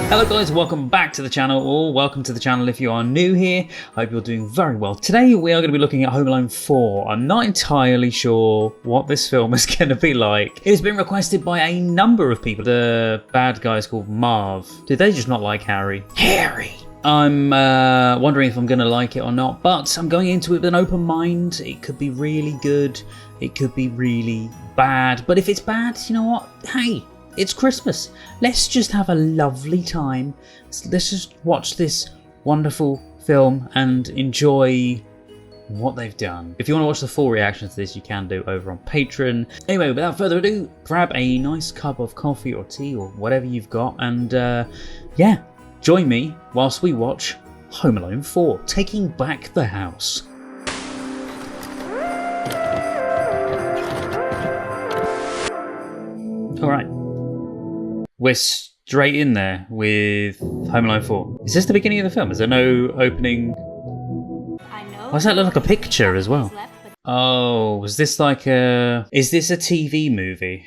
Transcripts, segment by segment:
Hello guys, welcome back to the channel, or welcome to the channel if you are new here. I hope you're doing very well. Today we are going to be looking at Home Alone 4. I'm not entirely sure what this film is going to be like. It has been requested by a number of people. The bad guy is called Marv. Did they just not like Harry? Harry! I'm wondering if I'm going to like it or not, but I'm going into it with an open mind. It could be really good, it could be really bad, but if it's bad, you know what? Hey! It's Christmas. Let's just have a lovely time. Let's just watch this wonderful film and enjoy what they've done. If you want to watch the full reaction to this, you can do over on Patreon. Anyway, without further ado, grab a nice cup of coffee or tea or whatever you've got, and yeah, join me whilst we watch Home Alone 4, Taking Back the House. All right. We're straight in there with Home Alone 4. Is this the beginning of the film? Is there no opening? Why does that look like a picture as well? Oh, was this like a... Is this a TV movie?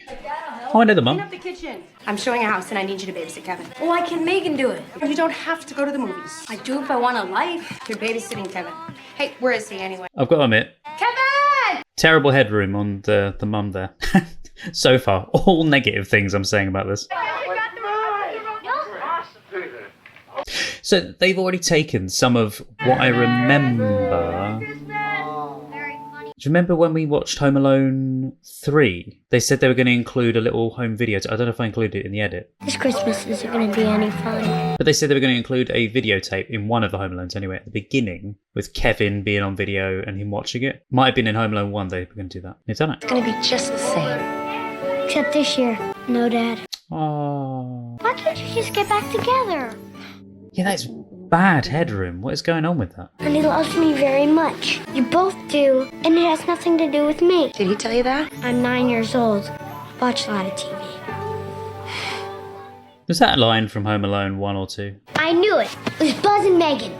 Oh, I know the mum. Clean up the kitchen. I'm showing a house and I need you to babysit Kevin. Why can't Megan do it? You don't have to go to the movies. I do if I want a life. You're babysitting Kevin. Hey, where is he anyway? I've got to admit. Kevin! Terrible headroom on the mum there. So far, all negative things I'm saying about this. So they've already taken some of what I remember. Do you remember when we watched Home Alone 3? They said they were going to include a little home video. I don't know if I included it in the edit. This Christmas isn't going to be any fun. But they said they were going to include a videotape in one of the Home Alones anyway, at the beginning, with Kevin being on video and him watching it. Might have been in Home Alone 1 they were going to do that. They've done it. It's going to be just the same. Except this year, no Dad. Oh. Why can't you just get back together? Yeah, that's bad headroom. What is going on with that? And he loves me very much. You both do, and it has nothing to do with me. Did he tell you that? I'm 9 years old. Watch a lot of TV. Was that a line from Home Alone 1 or 2? I knew it. It was Buzz and Megan.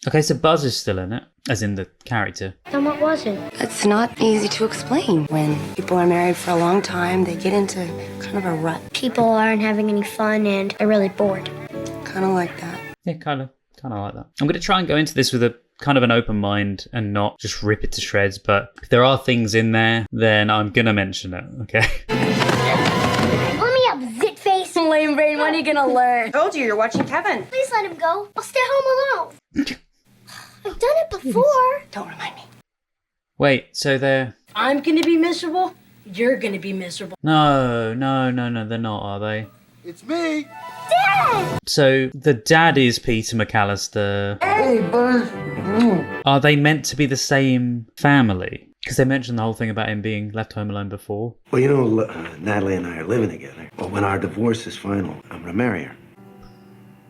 Okay, so Buzz is still in it, as in the character. Then what was it? It's not easy to explain. When people are married for a long time, they get into kind of a rut. People aren't having any fun and are really bored. Kind of like that. Yeah, kind of like that. I'm going to try and go into this with a kind of an open mind and not just rip it to shreds, but if there are things in there, then I'm going to mention it, okay? Let me up, zit-face. Lame brain, when are you gonna learn? I told you, you're watching Kevin. Please let him go. I'll stay home alone. I've done it before. Don't remind me. Wait, so they're... I'm gonna be miserable. You're gonna be miserable. No, they're not, are they? It's me! Dad! So the dad is Peter McAllister. Hey, Buzz! Are they meant to be the same family? Because they mentioned the whole thing about him being left home alone before. Well, you know, Natalie and I are living together. Well, when our divorce is final, I'm gonna marry her.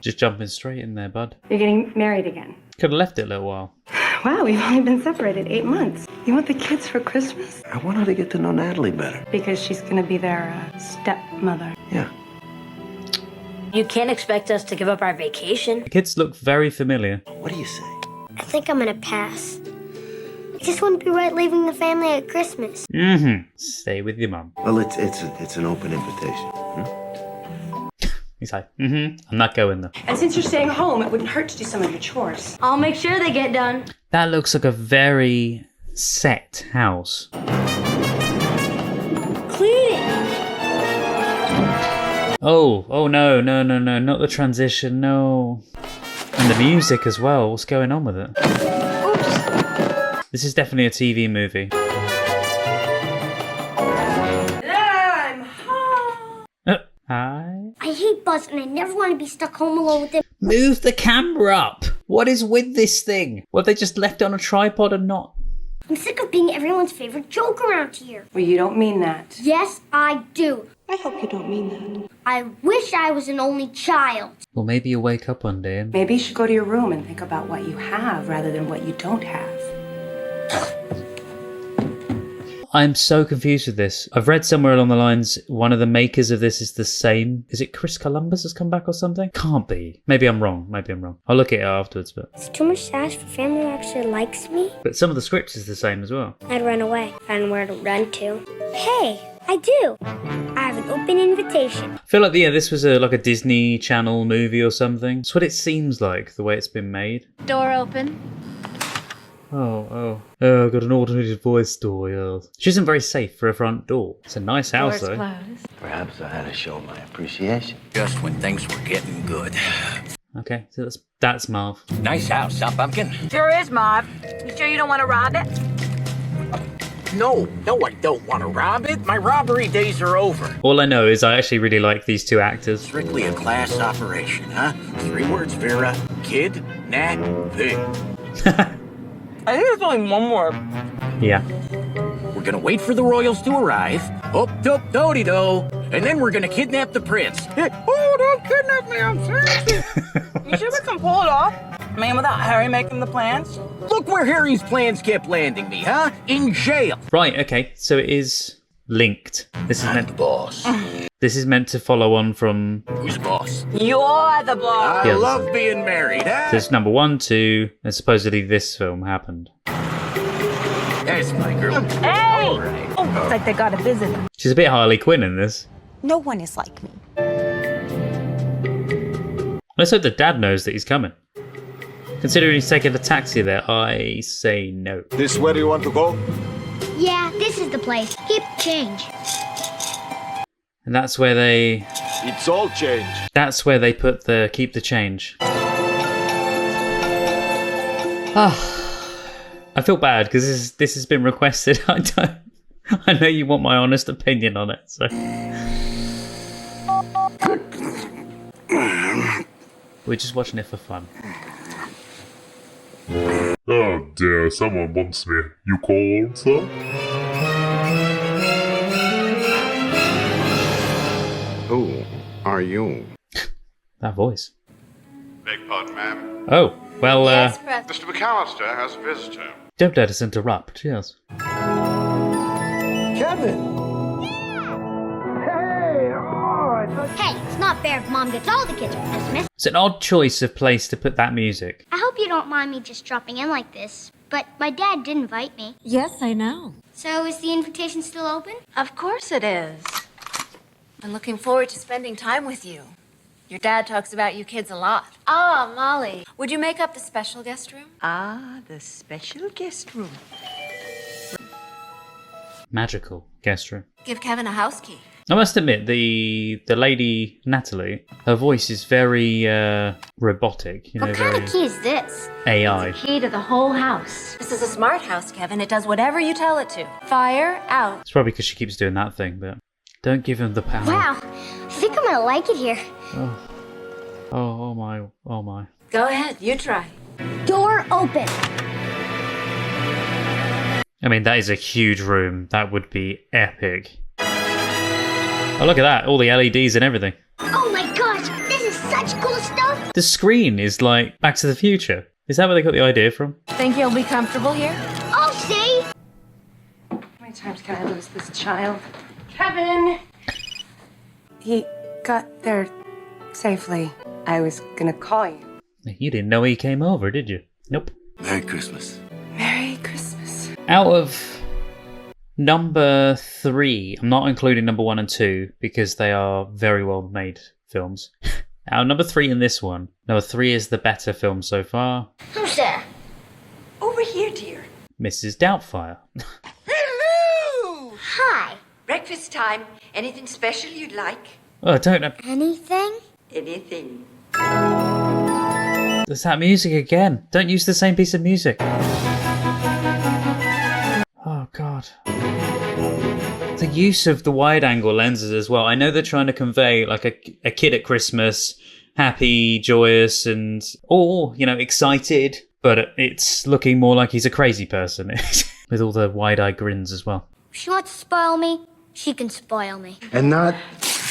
Just jumping straight in there, bud. You're getting married again. Could have left it a little while. Wow, we've only been separated 8 months. You want the kids for Christmas? I want her to get to know Natalie better. Because she's gonna be their stepmother. Yeah. You can't expect us to give up our vacation. The kids look very familiar. What do you say? I think I'm gonna pass. It just wouldn't be right leaving the family at Christmas. Stay with your mum. Well, it's an open invitation. He's like, I'm not going there. And since you're staying home, it wouldn't hurt to do some of your chores. I'll make sure they get done. That looks like a very set house. Clean it. Oh no, not the transition, no. And the music as well, what's going on with it? Oops. This is definitely a TV movie. I'm home. Hi? I hate Buzz and I never want to be stuck home alone with him. Move the camera up! What is with this thing? What, they just left it on a tripod and not... I'm sick of being everyone's favorite joke around here. Well, you don't mean that. Yes, I do. I hope you don't mean that. I wish I was an only child. Well, maybe you'll wake up one day and... Maybe you should go to your room and think about what you have rather than what you don't have. I'm so confused with this. I've read somewhere along the lines, one of the makers of this is the same. Is it Chris Columbus has come back or something? Can't be. Maybe I'm wrong. I'll look at it afterwards, but... It's too much to ask for family who actually likes me. But some of the scripts is the same as well. I'd run away. Find where to run to. Hey, I do. I have an Open invitation. I feel like this was like a Disney Channel movie or something. That's what it seems like, the way it's been made. Door open. Oh, I've got an automated voice door, yeah. She isn't very safe for a front door. It's a nice house, Door's though. closed. Perhaps I had to show my appreciation. Just when things were getting good. Okay, so that's Marv. Nice house, huh, Pumpkin? Sure is, Marv. You sure you don't want to rob it? No, I don't want to rob it. My robbery days are over. All I know is I actually really like these two actors. Strictly a class operation, huh? 3 words, Vera. Kid, Nat, Pig. I think there's only one more. Yeah. We're gonna wait for the royals to arrive. Do-do-do-de-do. And then we're gonna kidnap the prince. Oh, don't kidnap me, I'm serious. You sure we can pull it off? I mean, without Harry making the plans? Look where Harry's plans kept landing me, huh? In jail. Right, okay, so it is linked. This is I'm the meant boss. this is meant to follow on from Who's boss? You're the boss. I Yeah. love being married, huh? this number 1, 2, and supposedly this film happened. That's my girl. Hey! All right. Oh, it's like they got a visitor. She's a bit Harley Quinn in this. No one is like me. Let's hope the dad knows that he's coming. Considering he's taking the taxi there, I say no. This where you want to go? Yeah, this is the place. Keep change. And that's where they It's all change. put the keep the change. I feel bad because this has been requested. I know you want my honest opinion on it, so we're just watching it for fun. Oh dear, someone wants me. You called, sir? Who are you? That voice. Beg pardon, ma'am. Oh, well, Mr. McAllister has a visitor. don't let us interrupt. Yes. Kevin! Hey, it's not fair if Mom gets all the kids for Christmas. It's an odd choice of place to put that music. I hope you don't mind me just dropping in like this, but my dad did invite me. Yes, I know. So is the invitation still open? Of course it is. I'm looking forward to spending time with you. Your dad talks about you kids a lot. Ah, Molly, would you make up the special guest room? Ah, the special guest room. Magical guest room. Give Kevin a house key. I must admit, the lady Natalie, her voice is very robotic. You know, What kind very of key is this? AI. Key to the whole house. This is a smart house, Kevin. It does whatever you tell it to. Fire out. It's probably because she keeps doing that thing, but don't give him the power. Wow, I think I'm gonna like it here. Oh my. Go ahead, you try. Door open. I mean, that is a huge room. That would be epic. Oh, look at that. All the LEDs and everything. Oh my gosh, this is such cool stuff. The screen is like Back to the Future. Is that where they got the idea from? Think you'll be comfortable here? I'll see. How many times can I lose this child? Kevin! He got there safely. I was gonna call you. You didn't know he came over, did you? Nope. Merry Christmas. Merry Christmas. Out of number 3, I'm not including number 1 and 2 because they are very well made films. Out of number 3 in this one, number 3 is the better film so far. Who's there? Over here, dear. Mrs. Doubtfire. Hello! Hi. Breakfast time. Anything special you'd like? Oh, I don't know. Anything? Anything. There's that music again. Don't use the same piece of music. Oh, God. The use of the wide-angle lenses as well. I know they're trying to convey like a kid at Christmas, happy, joyous, and all, excited. But it's looking more like he's a crazy person with all the wide-eyed grins as well. If she wants to spoil me, she can spoil me. And not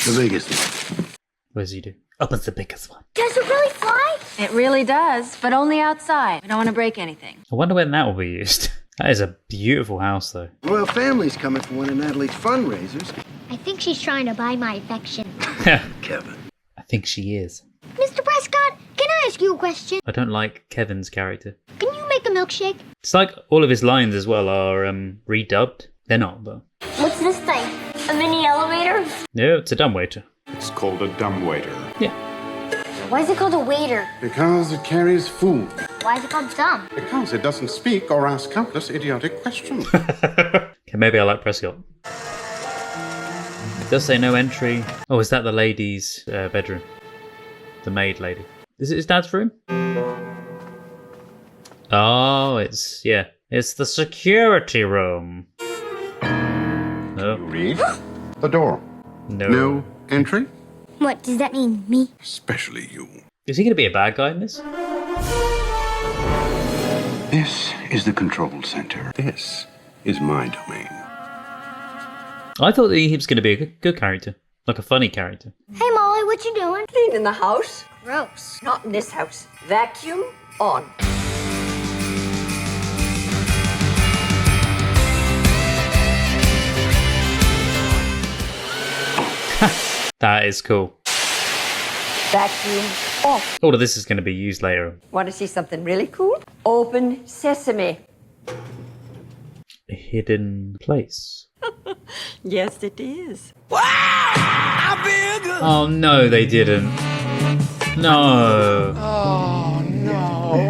the biggest one. What does he do? Opens the biggest one. Does it really fly? It really does, but only outside. We don't want to break anything. I wonder when that will be used. That is a beautiful house, though. Royal family's coming for one of Natalie's fundraisers. I think she's trying to buy my affection. Kevin. I think she is. Mr. Prescott, can I ask you a question? I don't like Kevin's character. Can you make a milkshake? It's like all of his lines as well are redubbed. They're not, but... What's this thing? A mini elevator? No, it's a dumbwaiter. It's called a dumbwaiter. Yeah. Why is it called a waiter? Because it carries food. Why is it called dumb? Because it doesn't speak or ask countless idiotic questions. Okay, maybe I like Prescott. It does say no entry. Oh, is that the lady's bedroom? The maid lady. Is it his dad's room? Oh, it's the security room. No. You read the door. No. No entry. What does that mean? Me? Especially you. Is he going to be a bad guy in this? This is the control center. This is my domain. I thought that he was going to be a good character. Like a funny character. Hey, Molly, what you doing? Cleaning the house? Gross. Not in this house. Vacuum on. That is cool. Vacuum off. All of this is going to be used later. Want to see something really cool? Open sesame. A hidden place. Yes, it is. Oh no, they didn't. No. Oh, no.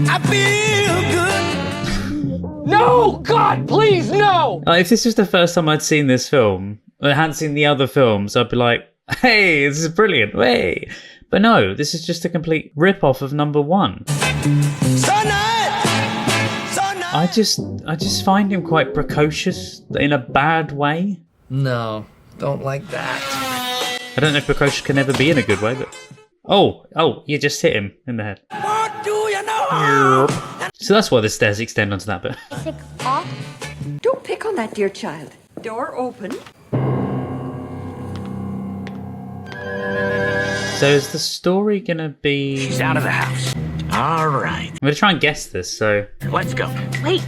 I feel good. No, God, please, no. If this was the first time I'd seen this film, I hadn't seen the other films, I'd be like, hey, this is brilliant, hey. But no, this is just a complete rip-off of number one. I just find him quite precocious in a bad way. No, don't like that. I don't know if precocious can ever be in a good way, but... Oh, you just hit him in the head. What do you know? So that's why the stairs extend onto that bit. Don't pick on that dear child. Door open. So is the story gonna be... She's out of the house. All right. I'm gonna try and guess this, so... Let's go. Wait,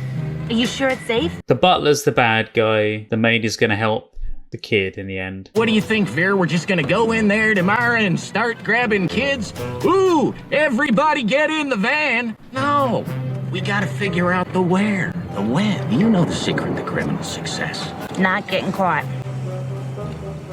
are you sure it's safe? The butler's the bad guy. The maid is gonna help the kid in the end. What do you think, Veer? We're just gonna go in there tomorrow and start grabbing kids? Ooh, everybody get in the van. No, we gotta figure out the where, the when. You know the secret to criminal success. Not getting caught.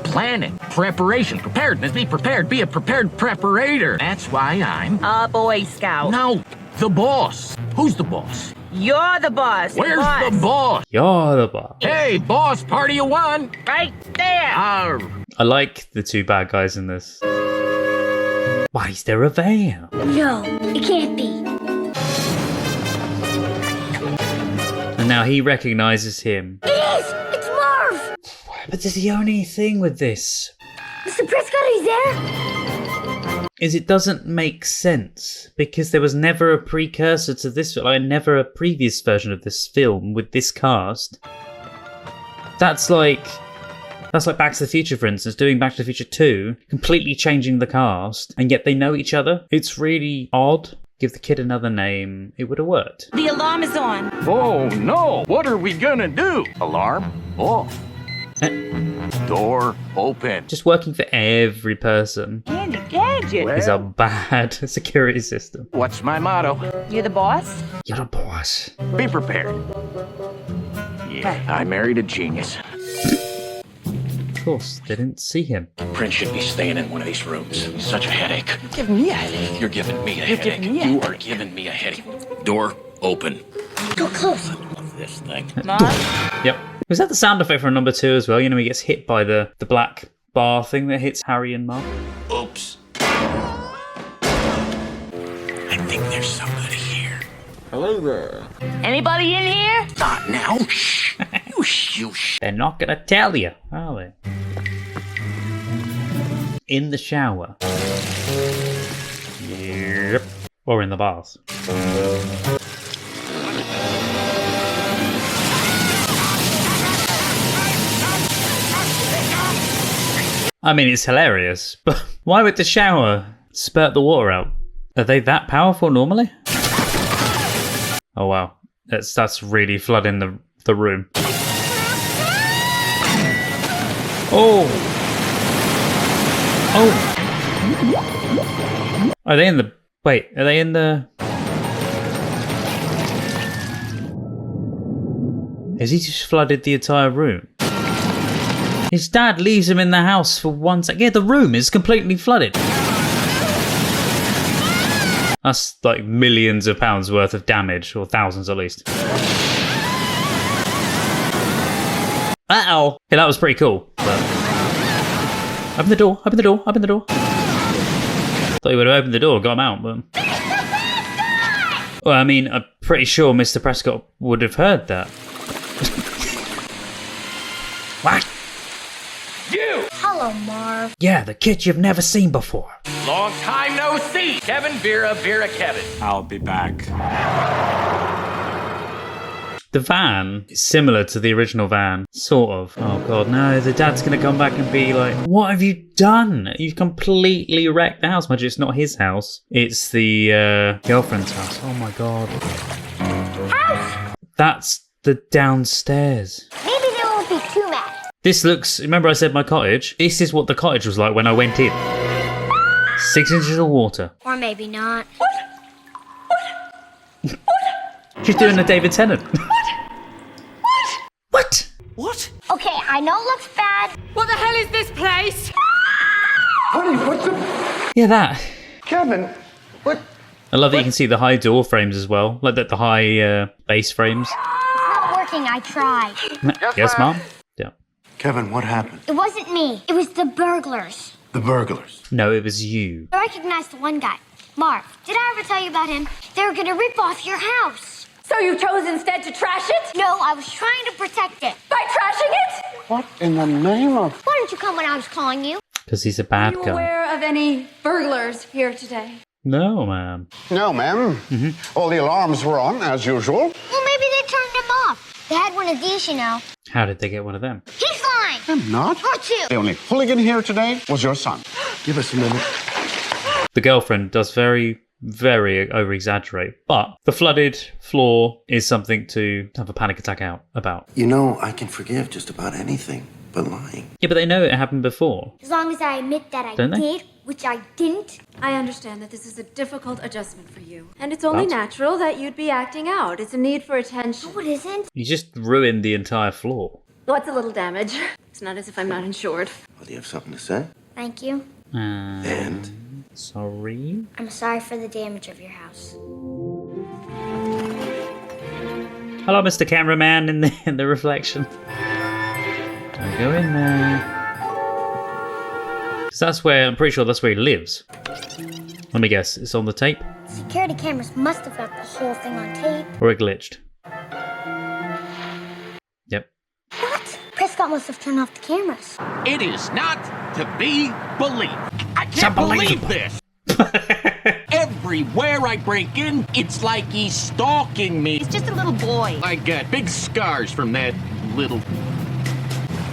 Planning, preparation, preparedness, be prepared, be a prepared preparator. That's why I'm... A Boy Scout. No, the boss. Who's the boss? You're the boss. Where's the boss? You're the boss. Hey, boss, party of one. Right there. I like the two bad guys in this. Why is there a van? No, it can't be. And now he recognizes him. It is! It's Marv! But there's the only thing with this Mr. Prescott, he's there? is it doesn't make sense because there was never a precursor to this, like never a previous version of this film with this cast. That's like Back to the Future, for instance, doing Back to the Future 2, completely changing the cast, and yet they know each other. It's really odd. Give the kid another name, it would have worked. The alarm is on. Oh, no. What are we gonna do? Alarm off. Door open. Just working for every person Candy gadget. is a bad security system. What's my motto? You're the boss? You're a boss. Be prepared. Yeah, I married a genius. Of course, they didn't see him. Prince should be staying in one of these rooms. He's such a headache. Give me a headache. You're giving me a headache. giving me a You are giving me a headache. Door open. Go close. Love this thing. Yep. Was that the sound effect from number 2 as well? You know, he gets hit by the black bar thing that hits Harry and Mark. Oops. I think there's somebody here. Hello there. Anybody in here? Not now. Shh. You shh. They're not gonna tell you, are they? In the shower. Yep. Or in the bath. I mean, it's hilarious, but why would the shower spurt the water out? Are they that powerful normally? Oh wow, that's really flooding the room. Oh! Are they in the... Wait, are they in the... Has he just flooded the entire room? His dad leaves him in the house for 1 second. Yeah, the room is completely flooded. That's like millions of pounds worth of damage, or thousands at least. Uh-oh. Yeah, that was pretty cool. But... Open the door, open the door, open the door. Thought he would have opened the door and got him out, but... Well, I mean, I'm pretty sure Mr. Prescott would have heard that. What? You! Hello, Marv. Yeah, the kid you've never seen before. Long time no see. Kevin, Vera, Vera, Kevin. I'll be back. The van is similar to the original van, sort of. Oh god, no, the dad's gonna come back and be like, what have you done? You've completely wrecked the house. Mind you, it's not his house. It's the girlfriend's house. Oh my god. House! That's the downstairs. Maybe they won't be too mad. This looks, remember I said my cottage? This is what the cottage was like when I went in. 6 inches of water. Or maybe not. She's doing a David Tennant. What? What? Okay, I know it looks bad. What the hell is this place? Honey, what's the... Yeah, that. Kevin, what? I love that you can see the high door frames as well. Like the high base frames. It's not working, I tried. Yes, Mom? Yeah. Kevin, what happened? It wasn't me. It was the burglars. The burglars. No, it was you. I recognized the one guy. Marv, did I ever tell you about him? They were gonna rip off your house. So you chose instead to trash it? No, I was trying to protect it. By trashing it? What in the name of... Why didn't you come when I was calling you? Because he's a bad Are you guy. aware of any burglars here today? No, ma'am. No, ma'am. All the alarms were on, as usual. Well, maybe they turned him off. They had one of these, you know. How did they get one of them? He's lying. I'm not. Or two. The only hooligan here today was your son. Give us a minute. The girlfriend does very over exaggerate, but the flooded floor is something to have a panic attack out about. You know, I can forgive just about anything but lying. Yeah, but they know it happened before. As long as I admit that I Don't they? did, which I didn't. I understand that this is a difficult adjustment for you. And it's only natural that you'd be acting out. It's a need for attention. No, it isn't. You just ruined the entire floor. What's a little damage? It's not as if I'm not insured. Well, do you have something to say? Thank you. And? Sorry? I'm sorry for the damage of your house. Hello, Mr. Cameraman in the reflection. Don't go in there. Because that's where, I'm pretty sure that's where he lives. Let me guess, it's on the tape? Security cameras must have got the whole thing on tape. Or it glitched? Yep. What? Prescott must have turned off the cameras. It is not to be believed. I can't believe this. Everywhere I break in, it's like he's stalking me. He's just a little boy. I got big scars from that little...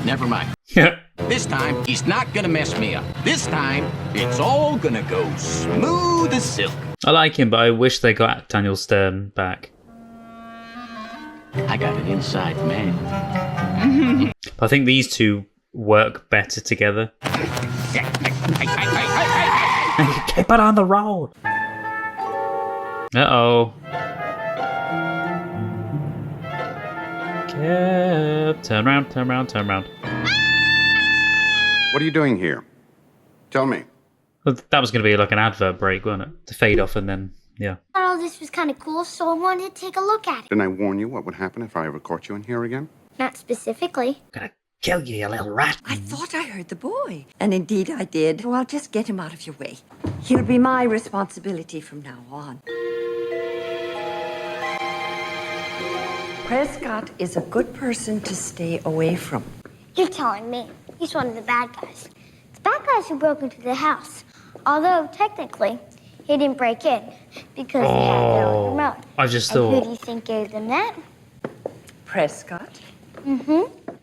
Never mind. Yeah. This time, he's not gonna mess me up. This time, it's all gonna go smooth as silk. I like him, but I wish they got Daniel Stern back. I got an inside man. I think these two work better together. Keep it on the road. Uh-oh. Turn around, turn around, turn around. What are you doing here? Tell me. Well, that was going to be like an advert break, wasn't it? To fade off and then, yeah. I thought all this was kind of cool, so I wanted to take a look at it. Didn't I warn you what would happen if I ever caught you in here again? Not specifically. Gonna kill you, you little rat. I thought I heard the boy. And indeed I did. So I'll just get him out of your way. He'll be my responsibility from now on. Prescott is a good person to stay away from. You're telling me. He's one of the bad guys. The bad guys who broke into the house. Although, technically, he didn't break in because he had their own remote. I just And who thought do you think gave them that? Prescott?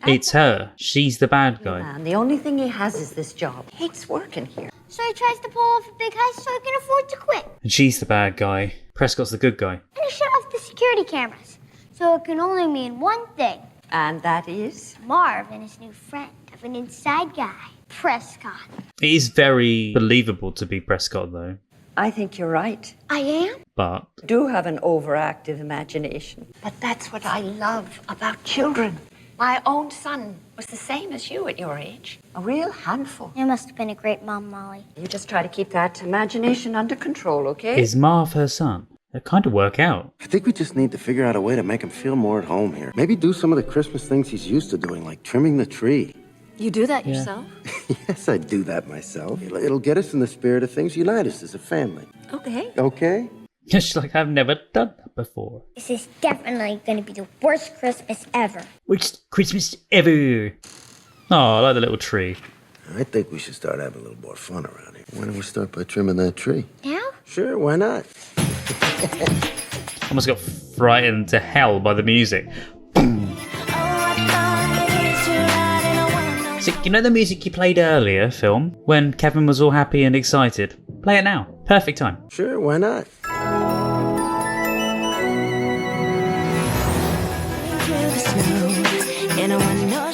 it's her. She's the bad guy. And the only thing he has is this job. Hates working here. So he tries to pull off a big heist so he can afford to quit. And she's the bad guy. Prescott's the good guy. And he shut off the security cameras. So it can only mean one thing. And that is? Marv and his new friend have an inside guy, Prescott. It is very believable to be Prescott, though. I think you're right. I am? But You do have an overactive imagination. But that's what I love about children. My own son was the same as you at your age. A real handful. You must have been a great mom, Molly. You just try to keep that imagination under control, okay? is Marv her son? It kind of work out. I think we just need to figure out a way to make him feel more at home here. Maybe do some of the Christmas things he's used to doing, like trimming the tree. You do that yourself? Yes, I do that myself. It'll get us in the spirit of things, unite us as a family. Okay. Okay? She's like, I've never done that before. This is definitely going to be the worst Christmas ever. Which Christmas ever? Oh, I like the little tree. I think we should start having a little more fun around here. Why don't we start by trimming that tree? Now? Sure, why not? Almost got frightened to hell by the music. So, you know the music you played earlier, film? When Kevin was all happy and excited? Play it now. Perfect time. Sure, why not?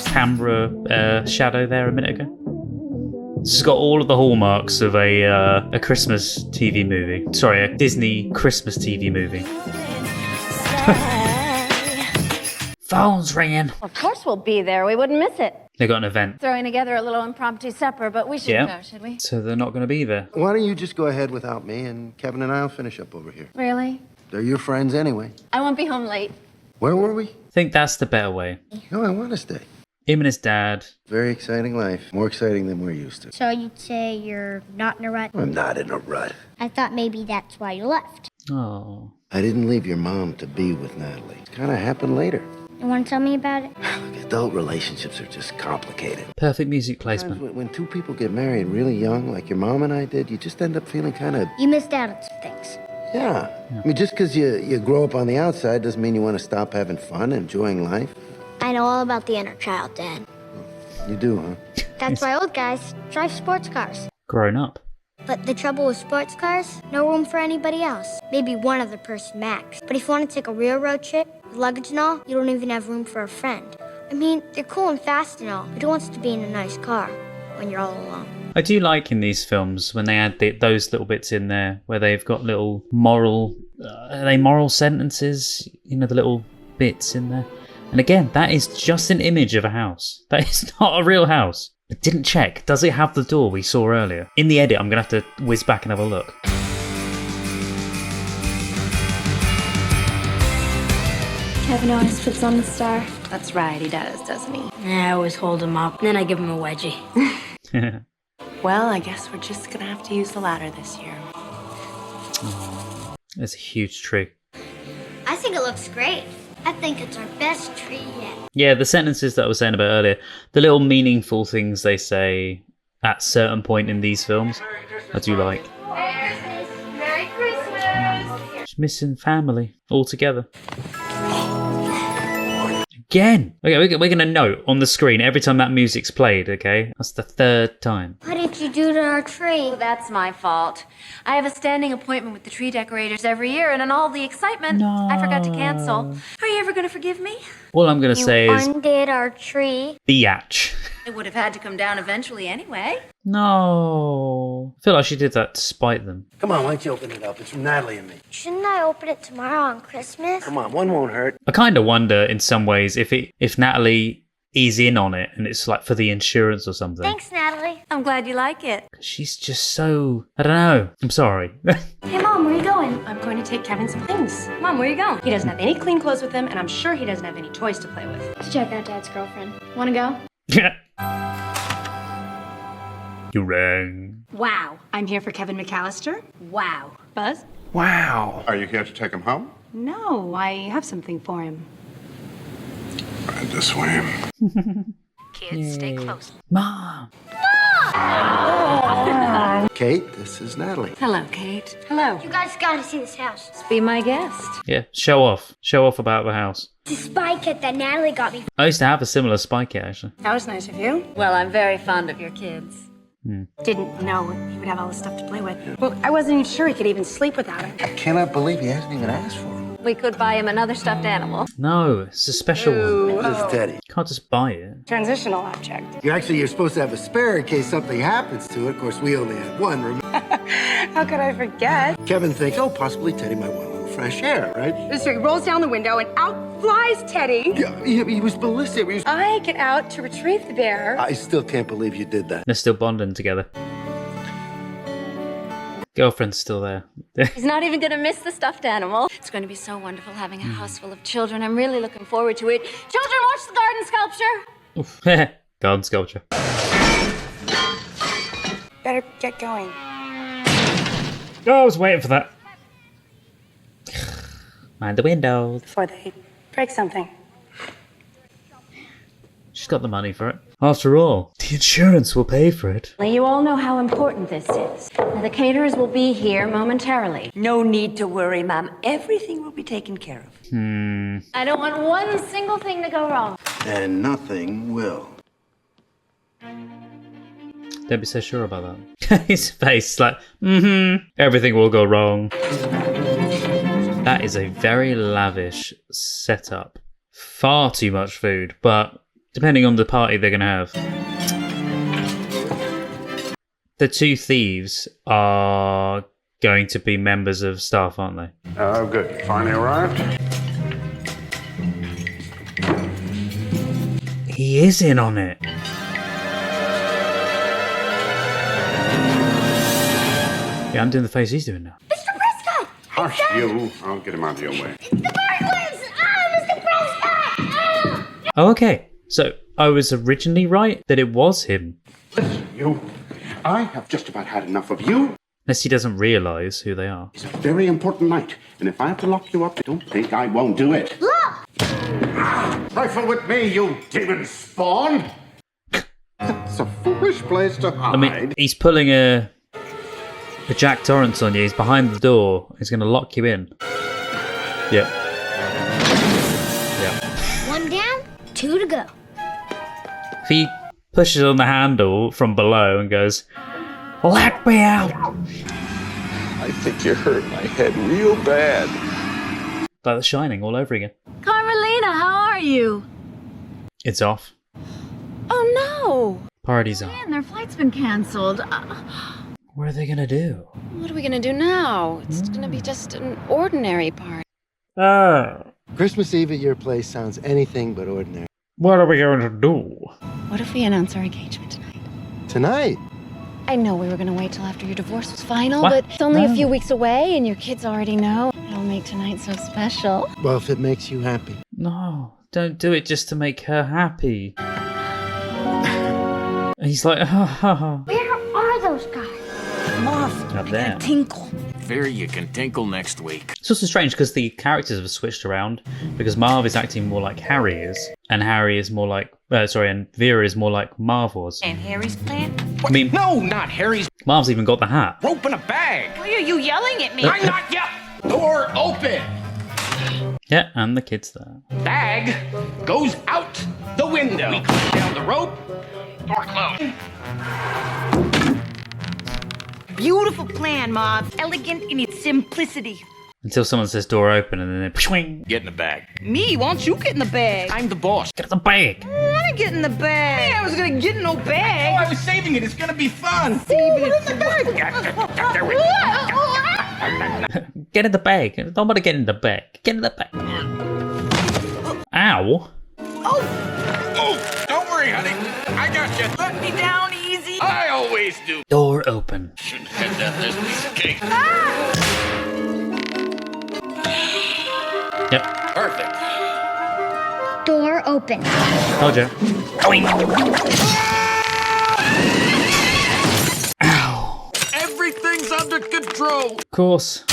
Camera shadow there a minute ago. This has got all of the hallmarks of a Christmas TV movie. Sorry, a Disney Christmas TV movie. Phone's ringing. Of course we'll be there. We wouldn't miss it. They got an event. Throwing together a little impromptu supper, but we should go, should we? So they're not going to be there. Why don't you just go ahead without me, and Kevin and I'll finish up over here. Really? They're your friends anyway. I won't be home late. Where were we? I think that's the better way. No, I want to stay. Him and his dad. Very exciting life. More exciting than we're used to. So you'd say you're not in a rut? I'm not in a rut. I thought maybe that's why you left. Oh. I didn't leave your mom to be with Natalie. It kind of happened later. You want to tell me about it? Adult relationships are just complicated. Perfect music placement. When two people get married really young, like your mom and I did, you just end up feeling kind of... You missed out on some things. Yeah. I mean, just because you grow up on the outside doesn't mean you want to stop having fun, enjoying life. I know all about the inner child, Dad. You do, huh? That's why old guys drive sports cars. Grown up. But the trouble with sports cars, no room for anybody else. Maybe one other person max. But if you want to take a real road trip, with luggage and all, you don't even have room for a friend. I mean, they're cool and fast and all, but who wants to be in a nice car when you're all alone? I do like in these films when they add those little bits in there where they've got little moral, are they moral sentences? You know, the little bits in there. And again, that is just an image of a house. That is not a real house. I didn't check. Does it have the door we saw earlier? In the edit, I'm going to have to whiz back and have a look. Kevin always puts on the star. That's right, he does, doesn't he? I always hold him up, and then I give him a wedgie. Well, I guess we're just gonna have to use the ladder this year. There's a huge tree. I think it looks great. I think it's our best tree yet. Yeah, the sentences that I was saying about earlier, the little meaningful things they say at certain point in these films, I do like. Merry Christmas! Just missing family altogether. Again! Okay, we're going to note on the screen every time that music's played, okay? That's the third time. What did you do to our tree? Oh, that's my fault. I have a standing appointment with the tree decorators every year, and in all the excitement, I forgot to cancel. Are you ever going to forgive me? All I'm going to say is... You undid our tree. Biatch. It would have had to come down eventually anyway. No. I feel like she did that to spite them. Come on, why don't you open it up? It's from Natalie and me. Shouldn't I open it tomorrow on Christmas? Come on, one won't hurt. I kind of wonder in some ways if Natalie is in on it and it's like for the insurance or something. Thanks, Natalie. I'm glad you like it. She's just so... I don't know. I'm sorry. Hey, Mom, where are you going? I'm going to take Kevin some things. Mom, where are you going? He doesn't have any clean clothes with him, and I'm sure he doesn't have any toys to play with. To check out Dad's girlfriend. Want to go? You rang. Wow. I'm here for Kevin McAllister. Wow. Buzz? Wow. Are you here to take him home? No, I have something for him. I just swam. Kids, stay close. Mom. Kate, this is Natalie. Hello, Kate. Hello. You guys gotta see this house. Be my guest. Yeah, show off. Show off about the house. The spy kit that Natalie got me. I used to have a similar spy kit, actually. That was nice of you. Well, I'm very fond of your kids. Didn't know he would have all this stuff to play with. Well, I wasn't even sure he could even sleep without it. I cannot believe he hasn't even asked for him. We could buy him another stuffed animal. No, it's a special one. This is Teddy. Can't just buy it. Transitional object. You're supposed to have a spare in case something happens to it. Of course, we only had one. Remember? How could I forget? Kevin thinks, possibly Teddy might want a little fresh air, right? So he rolls down the window and out flies Teddy. Yeah, he was ballistic. I get out to retrieve the bear. I still can't believe you did that. They're still bonding together. Girlfriend's still there. He's not even going to miss the stuffed animal. It's going to be so wonderful having a house full of children. I'm really looking forward to it. Children, watch the garden sculpture. Garden sculpture. Better get going. Oh, I was waiting for that. Mind the window. Before they break something. She's got the money for it. After all, the insurance will pay for it. You all know how important this is. Now, the caterers will be here momentarily. No need to worry, ma'am. Everything will be taken care of. I don't want one single thing to go wrong. And nothing will. Don't be so sure about that. His face, like, everything will go wrong. That is a very lavish setup. Far too much food, but depending on the party they're going to have. The two thieves are going to be members of staff, aren't they? Oh, good. Finally arrived. He is in on it. Yeah, I'm doing the face he's doing now. Mr. Prescott! Hush, you. I'll get him out of your way. It's the burglars! Mr. Prescott! Oh, okay. So I was originally right that it was him. Listen, you. I have just about had enough of you. Unless he doesn't realise who they are. It's a very important night, and if I have to lock you up, don't think I won't do it. Look! Trifle with me, you demon spawn! That's a foolish place to hide. I mean, he's pulling a Jack Torrance on you. He's behind the door. He's going to lock you in. Yep. Yep. 1 down, 2 to go. If he pushes on the handle from below and goes, "Let me out!" I think you hurt my head real bad. Like The Shining all over again. Carmelina, how are you? It's off. Oh, no. Party's on. Man, their flight's been canceled. What are they going to do? What are we going to do now? It's going to be just an ordinary party. Christmas Eve at your place sounds anything but ordinary. What are we going to do? What if we announce our engagement tonight? Tonight? I know we were going to wait till after your divorce was final, What? but it's only No. a few weeks away and your kids already know. It'll make tonight so special. Well, if it makes you happy. No, don't do it just to make her happy. And he's like, ha ha ha. Where are those guys? Moth, Up there. tinkle. Fear you can tinkle next week. It's also strange because the characters have switched around because Marv is acting more like Harry is, and Harry is more like, and Vera is more like Marv was. And Harry's plan? I mean, No, not Harry's Marv's even got the hat. rope in a bag. Why are you yelling at me? I'm not yet. Door open. Yeah, and the kid's there. Bag goes out the window. We cut down the rope. Door closed. Beautiful plan, Moth. Elegant in its simplicity. Until someone says door open and then they swing. Get in the bag. Me, why don't you get in the bag? I'm the boss. Get the bag. I wanna get in the bag. Hey, I was gonna get in no Oh, bag. I was saving it. It's gonna be fun. Saving it for what? Get in the bag. Don't want to get in the bag. Get in the bag. Ow. Oh, don't worry, honey. I got you. Let me down easy. I always do. Door open. Shouldn't have done this piece of cake. Yep. Perfect. Door open. Told you. Ow. Everything's under control. Of course.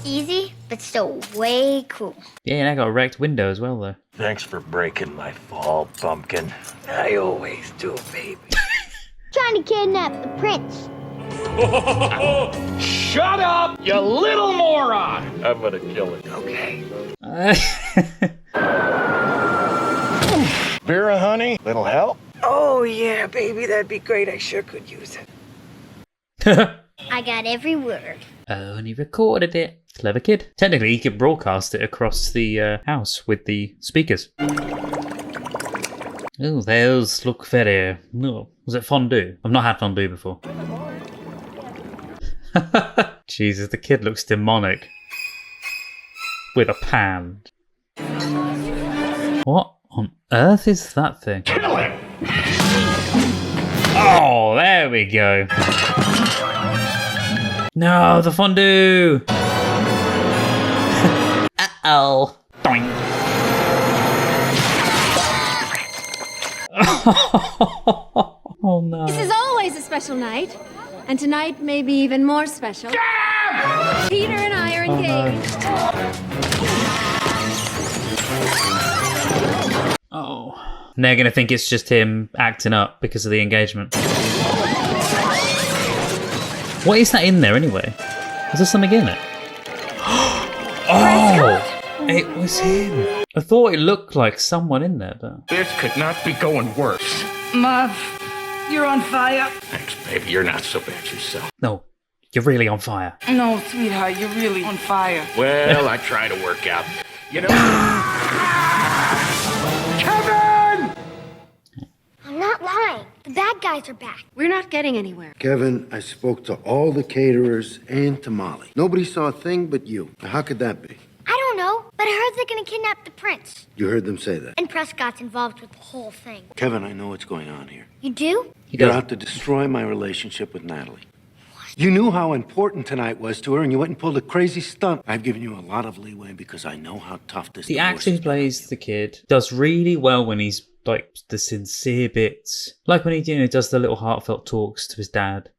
Easy, but still way cool. Yeah, and I got a wrecked window as well, though. Thanks for breaking my fall, pumpkin. I always do, baby. Trying to kidnap the prince. Shut up, you little moron! I'm gonna kill it. Okay. Vera, honey, little help? Oh, yeah, baby, that'd be great. I sure could use it. I got every word. Oh, and he recorded it. Clever kid. Technically, he could broadcast it across the house with the speakers. Oh, those look very... No. Was it fondue? I've not had fondue before. Jesus, the kid looks demonic. With a pan. What on earth is that thing? Kill him! Oh, there we go. No, the fondue! Uh-oh. Doink. Oh no. This is always a special night. And tonight may be even more special. Damn! Peter and I are engaged. Oh. And they're going to think it's just him acting up because of the engagement. What is that in there anyway? Is there something in it? Oh! It was him. I thought it looked like someone in there, but... This could not be going worse. Mom, you're on fire. Thanks, baby. You're not so bad yourself. No, you're really on fire. No, sweetheart, you're really on fire. Well, I try to work out. You know... Kevin! I'm not lying. The bad guys are back. We're not getting anywhere. Kevin, I spoke to all the caterers and to Molly. Nobody saw a thing but you. Now, how could that be? I don't know, but I heard they're gonna kidnap the prince. You heard them say that. And Prescott's involved with the whole thing. Kevin, I know what's going on here. You do? You're out to destroy my relationship with Natalie. You knew how important tonight was to her, and you went and pulled a crazy stunt. I've given you a lot of leeway because I know how tough this The divorce actor who is. plays the kid does really well when he's like the sincere bits. Like when he does the little heartfelt talks to his dad.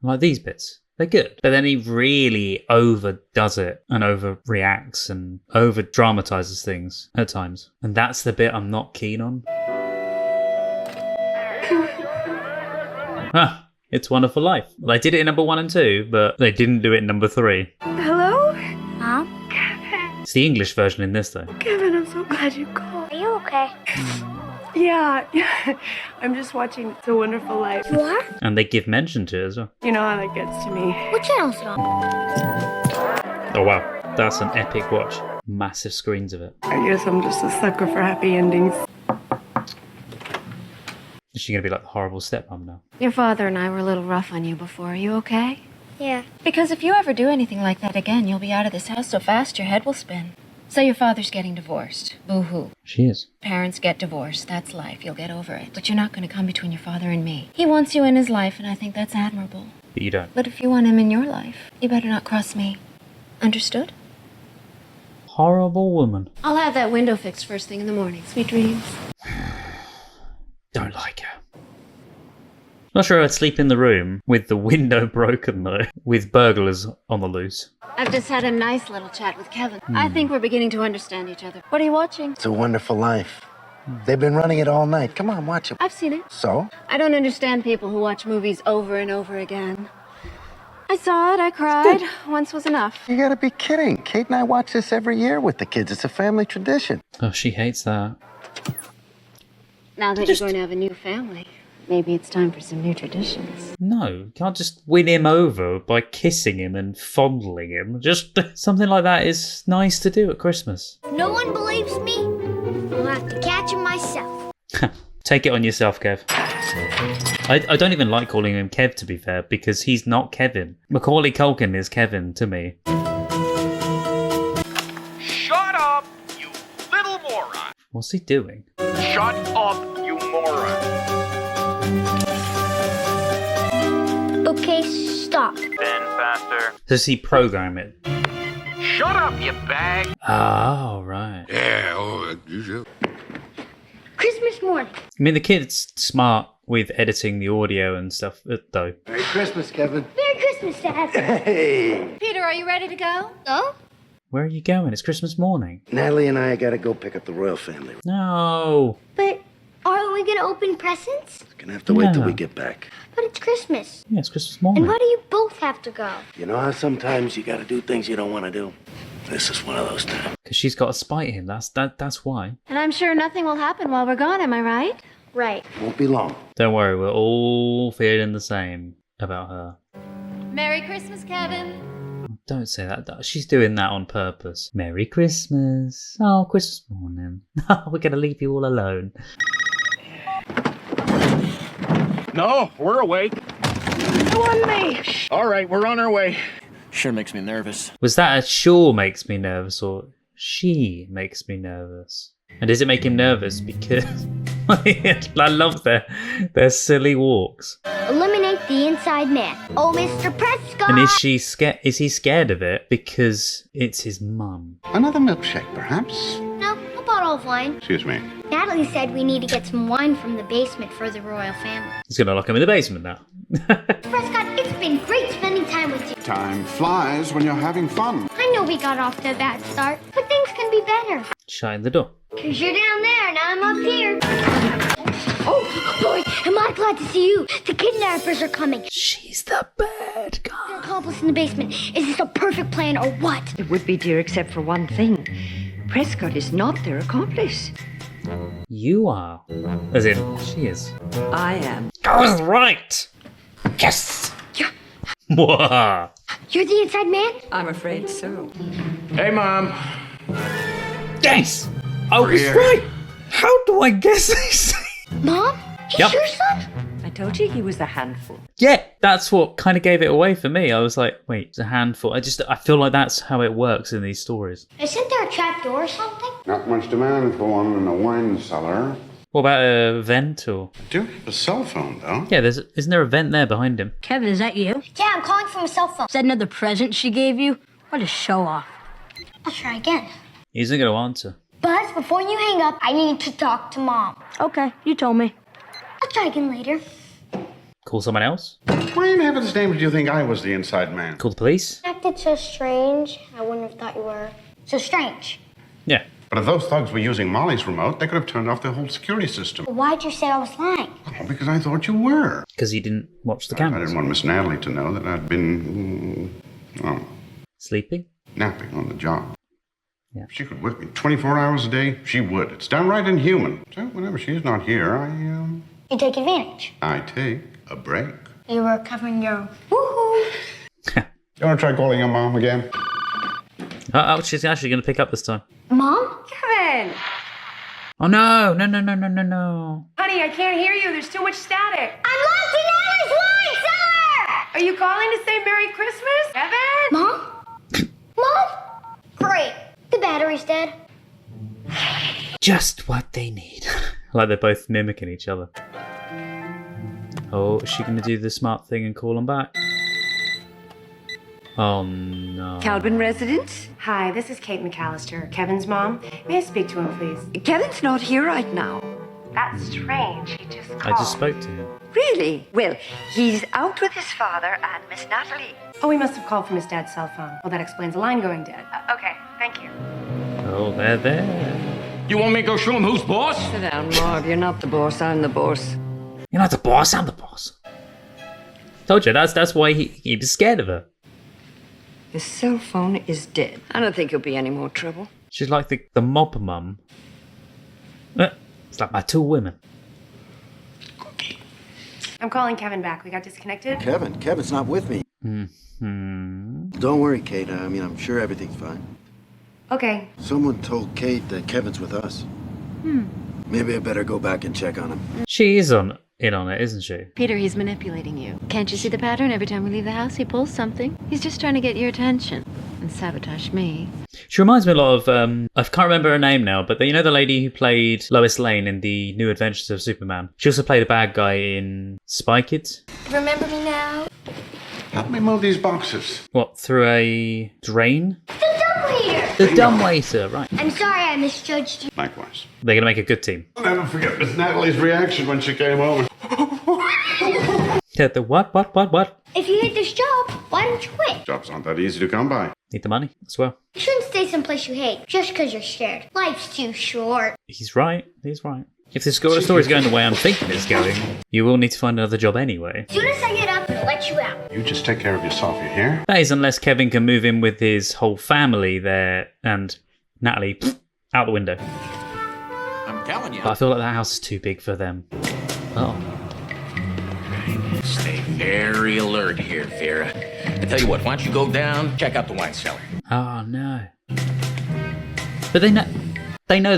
Like these bits. They're good. But then he really overdoes it and overreacts and over dramatizes things at times. And that's the bit I'm not keen on. Ah, It's Wonderful Life. They did it in number 1 and 2, but they didn't do it in number 3. Hello? Mom? Kevin. It's the English version in this though. Kevin, I'm so glad you called. Are you okay? Yeah. I'm just watching It's a Wonderful Life. You are? And they give mention to it as well. You know how that gets to me. What channel's it on? Oh wow, that's an epic watch. Massive screens of it. I guess I'm just a sucker for happy endings. Is she gonna be like the horrible stepmom now? Your father and I were a little rough on you before. Are you okay? Yeah. Because if you ever do anything like that again, you'll be out of this house so fast your head will spin. So your father's getting divorced. Boo-hoo. She is. Parents get divorced. That's life. You'll get over it. But you're not going to come between your father and me. He wants you in his life, and I think that's admirable. But you don't. But if you want him in your life, you better not cross me. Understood? Horrible woman. I'll have that window fixed first thing in the morning. Sweet dreams. Don't like her. Not sure I'd sleep in the room with the window broken though, with burglars on the loose. I've just had a nice little chat with Kevin. I think we're beginning to understand each other. What are you watching? It's a Wonderful Life. They've been running it all night. Come on, watch it. I've seen it. So? I don't understand people who watch movies over and over again. I saw it, I cried. Once was enough. You gotta be kidding. Kate and I watch this every year with the kids. It's a family tradition. Oh, she hates that. Now that you're going to have a new family, maybe it's time for some new traditions. No, you can't just win him over by kissing him and fondling him. Just something like that is nice to do at Christmas. If no one believes me, I'll have to catch him myself. Take it on yourself, Kev. I don't even like calling him Kev, to be fair, because he's not Kevin. Macaulay Culkin is Kevin to me. Shut up, you little moron! What's he doing? Shut up, you moron! Okay, stop. Then faster. Does he program it? Shut up, you bag! Oh, right. Yeah, Christmas morning. I mean, the kid's smart with editing the audio and stuff, though. Merry Christmas, Kevin. Merry Christmas, Dad. Hey! Peter, are you ready to go? No? Where are you going? It's Christmas morning. Natalie and I gotta go pick up the royal family. No. But aren't we gonna open presents? Gonna have to wait till No. we get back. But it's Christmas. Yeah, it's Christmas morning. And why do you both have to go? You know how sometimes you gotta do things you don't want to do? This is one of those times. Because she's got to spite him. That's why. And I'm sure nothing will happen while we're gone, am I right? Right. Won't be long. Don't worry, we're all feeling the same about her. Merry Christmas, Kevin. Don't say that. She's doing that on purpose. Merry Christmas. Oh, Christmas morning. We're going to leave you all alone. No, we're awake. You and me. All right, we're on our way. Sure makes me nervous. Was that a sure makes me nervous or she makes me nervous? And does it make him nervous because I love their silly walks. Eliminate the inside man. Oh, Mr. Prescott! And is he scared of it because it's his mum? Another milkshake, perhaps? No, a bottle of wine. Excuse me. Natalie said we need to get some wine from the basement for the royal family. He's going to lock him in the basement now. Prescott, it's been great spending time with you. Time flies when you're having fun. I know we got off to a bad start, but things can be better. Shutting the door. Cause you're down there and I'm up here. Oh, boy, am I glad to see you. The kidnappers are coming. She's the bad guy. Your accomplice in the basement. Is this a perfect plan or what? It would be, dear, except for one thing. Prescott is not their accomplice. You are. As in, she is. I am. I was right. Yes. Mwah. You're the inside man? I'm afraid so. Hey, Mom. Yes. I was right. How do I guess this? Mom? He's Yep. your son? I told you he was a handful. Yeah, that's what kind of gave it away for me. I was like, wait, it's a handful. I feel like that's how it works in these stories. Isn't there a trap door or something? Not much demand for one in a wine cellar. What about a vent or? I do have a cell phone, though. Yeah, isn't there a vent there behind him? Kevin, is that you? Yeah, I'm calling from a cell phone. Is that another present she gave you? What a show off. I'll try again. He isn't going to answer. Buzz, before you hang up, I need to talk to Mom. Okay, you told me. I'll try again later. Call someone else? Why in heaven's name did you think I was the inside man? Call the police? You acted so strange. I wouldn't have thought you were so strange. Yeah. But if those thugs were using Molly's remote, they could have turned off the whole security system. Why'd you say I was lying? Oh, because I thought you were. Because you didn't watch the I cameras. didn't want Miss Natalie to know that I'd been, Sleeping? napping on the job. Yeah. If she could whip me 24 hours a day, she would. It's downright inhuman. So whenever she's not here, You take advantage. I take a break. You were covering your woohoo. You want to try calling your mom again? Oh, she's actually going to pick up this time. Mom? Kevin! Oh, no. No. Honey, I can't hear you. There's too much static. I'm locked in Natalie wine cellar! Are you calling to say Merry Christmas? Kevin? Mom? Mom? Great. The battery's dead. Just what they need. Like they're both mimicking each other. Oh, is she going to do the smart thing and call them back? Oh, no. Calvin residence? Hi, this is Kate McAllister, Kevin's mom. May I speak to him, please? Kevin's not here right now. That's strange. He just called. I just spoke to him. Really? Well, he's out with his father and Miss Natalie. Oh, he must have called from his dad's cell phone. Well, that explains the line going dead. Okay, thank you. Oh, they're there. You want me to go show him who's boss? Sit down, Marv. You're not the boss. I'm the boss. You're not the boss, I'm the boss. Told you, that's why he was scared of her. His cell phone is dead. I don't think he'll be any more trouble. She's like the mob mum. It's like my two women. I'm calling Kevin back. We got disconnected. Kevin's not with me. Don't worry, Kate. I'm sure everything's fine. Okay. Someone told Kate that Kevin's with us. Maybe I better go back and check on him. She is in on it, isn't she? Peter, he's manipulating you. Can't you see the pattern? Every time we leave the house, he pulls something. He's just trying to get your attention and sabotage me. She reminds me a lot of, I can't remember her name now, but you know the lady who played Lois Lane in the New Adventures of Superman? She also played a bad guy in Spy Kids. Remember me now? Help me move these boxes. What, through a drain? The dumbwaiter! The dumbwaiter, right. I'm sorry I misjudged you. Likewise. They're going to make a good team. I'll never forget Miss Natalie's reaction when she came over. Yeah, the what? If you hate this job, why don't you quit? Jobs aren't that easy to come by. Need the money as well. You shouldn't stay someplace you hate just because you're scared. Life's too short. He's right. If this story's going the way I'm thinking it's going, you will need to find another job anyway. As soon as I get up, I'll let you out. You just take care of yourself, you hear? That is unless Kevin can move in with his whole family there and Natalie out the window. I'm telling you. But I feel like that house is too big for them. Oh. Stay very alert here, Vera. I tell you what, why don't you go down, check out the wine cellar. Oh no. But they know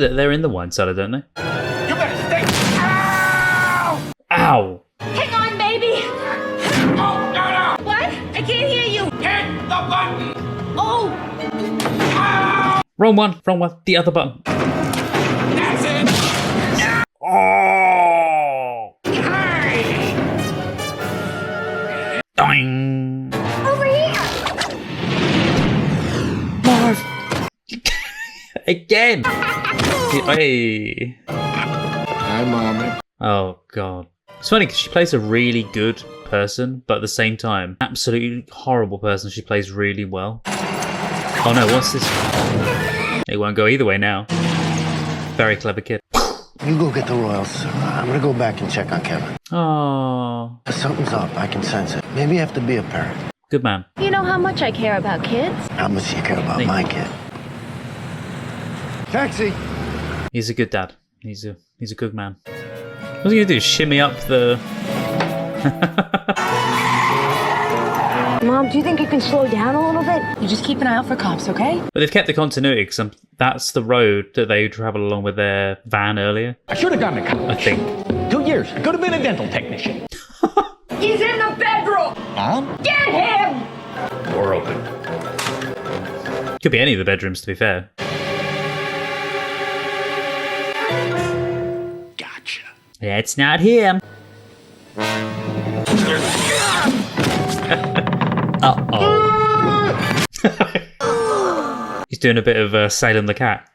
that they're in the wine cellar, don't they? You better stay. Ow! Ow! Hang on, baby! Oh, no! What? I can't hear you! Hit the button! Oh! Wrong one, the other button. That's it! Oh! Hey! Doing! Over here! Marv! Again! Hey! Hi, Mommy. Oh god. It's funny because she plays a really good person, but at the same time, absolutely horrible person she plays really well. Oh no, what's this? It won't go either way now. Very clever kid. You go get the Royals. I'm gonna go back and check on Kevin. Oh, Something's up. I can sense it. Maybe you have to be a parent. good man. You know how much I care about kids? How much do you care about my kid? Taxi! He's a good dad. He's a good man. What's he gonna do? Shimmy up the... Mom, do you think you can slow down a little bit? You just keep an eye out for cops, okay? But they've kept the continuity because that's the road that they travel along with their van earlier. I should have gone to college. I think. 2 years. I could have been a dental technician. He's in the bedroom! Mom? Get him! Door open. Could be any of the bedrooms, to be fair. Gotcha. Yeah, it's not him. Uh-oh. He's doing a bit of Salem the Cat.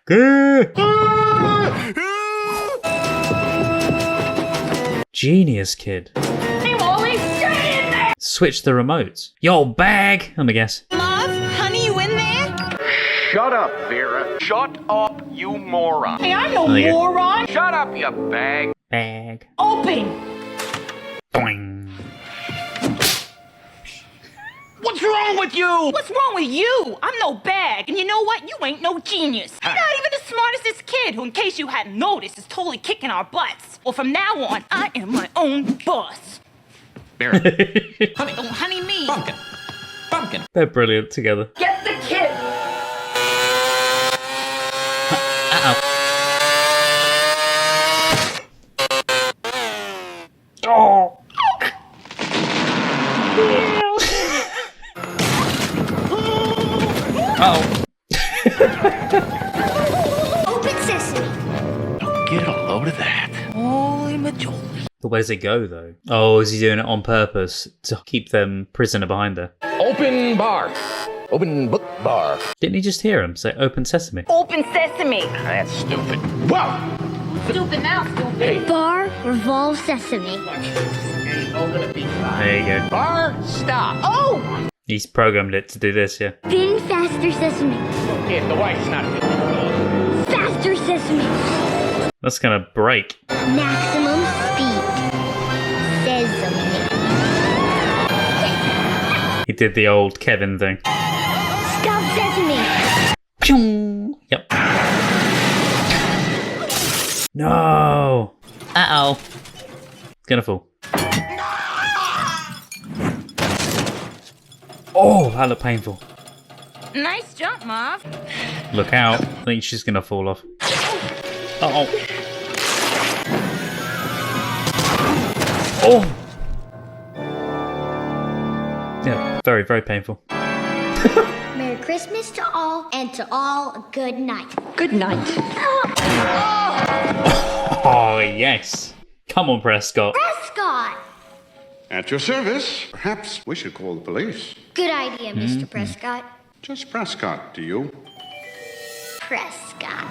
Genius kid. Hey, Wally, stay in there! Switch the remotes. Yo, bag! I'm gonna guess. Love, honey, you in there? Shut up, Vera. Shut up, you moron. Hey, I'm no There you go. moron! Shut up, you bag. Bag. Open! Boing. What's wrong with you? What's wrong with you? I'm no bag, and you know what? You ain't no genius. You're not even as smart as this kid, who, in case you hadn't noticed, is totally kicking our butts. Well, from now on, I am my own boss. Vera. Honey, oh, honey me. Pumpkin. Pumpkin. They're brilliant together. Get the kid! Uh-oh. Oh! Uh-oh. Open sesame. Get a load of that. Holy majoli. But where does it go, though? Oh, is he doing it on purpose to keep them prisoner behind her? Open bar. Open book bar. Didn't he just hear him say open sesame? Open sesame. That's stupid. Whoa! Stupid now, stupid. Bar, revolve, sesame. There you go. Bar, stop. Oh! He's programmed it to do this, yeah. Spin faster, sesame. If the wife's not Faster, sesame. That's gonna break. Maximum speed. Sesame. He did the old Kevin thing. Stop, sesame. Pew! Yep. No! Uh-oh. It's gonna fall. Oh, that looked painful. Nice jump, Marv. Look out. I think she's gonna fall off. Uh-oh. Oh! Yeah, very, very painful. Merry Christmas to all, and to all a good night. Good night. Oh, yes. Come on, Prescott. Prescott! At your service. Perhaps we should call the police. Good idea, Mr. Prescott. Just Prescott, do you? Prescott.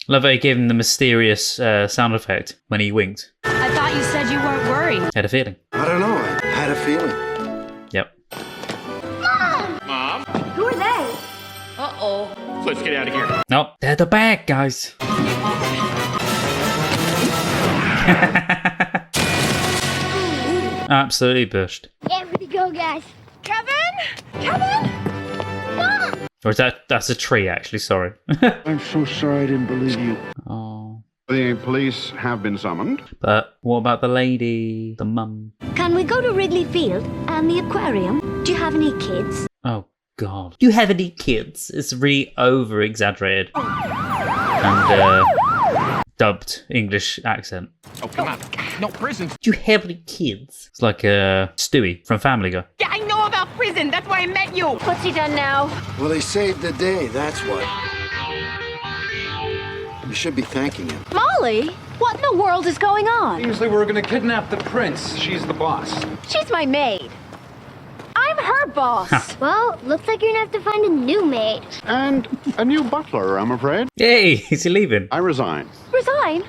Love how he gave him the mysterious sound effect when he winked. I thought you said you weren't worried. Had a feeling. I don't know. I had a feeling. Yep. Mom? Who are they? Uh-oh. Let's get out of here. No, they're the bad guys. Absolutely bushed. There we go, guys. Kevin? Kevin? Or is that's a tree, actually, sorry. I'm so sorry I didn't believe you. Oh. The police have been summoned. But what about the lady, the mum? Can we go to Wrigley Field and the aquarium? Do you have any kids? Oh, God. Do you have any kids? It's really over-exaggerated. And, dubbed English accent. Oh, come on. No prison. Do you have any kids? It's like Stewie from Family Guy. Yeah, I know about prison. That's why I met you. What's he done now? Well, they saved the day, that's what. You should be thanking him. Molly? What in the world is going on? Usually we're gonna kidnap the prince. She's the boss. She's my maid. I'm her boss. Well, looks like you're gonna have to find a new maid. And a new butler, I'm afraid. Yay, is he leaving? I resign. Resign?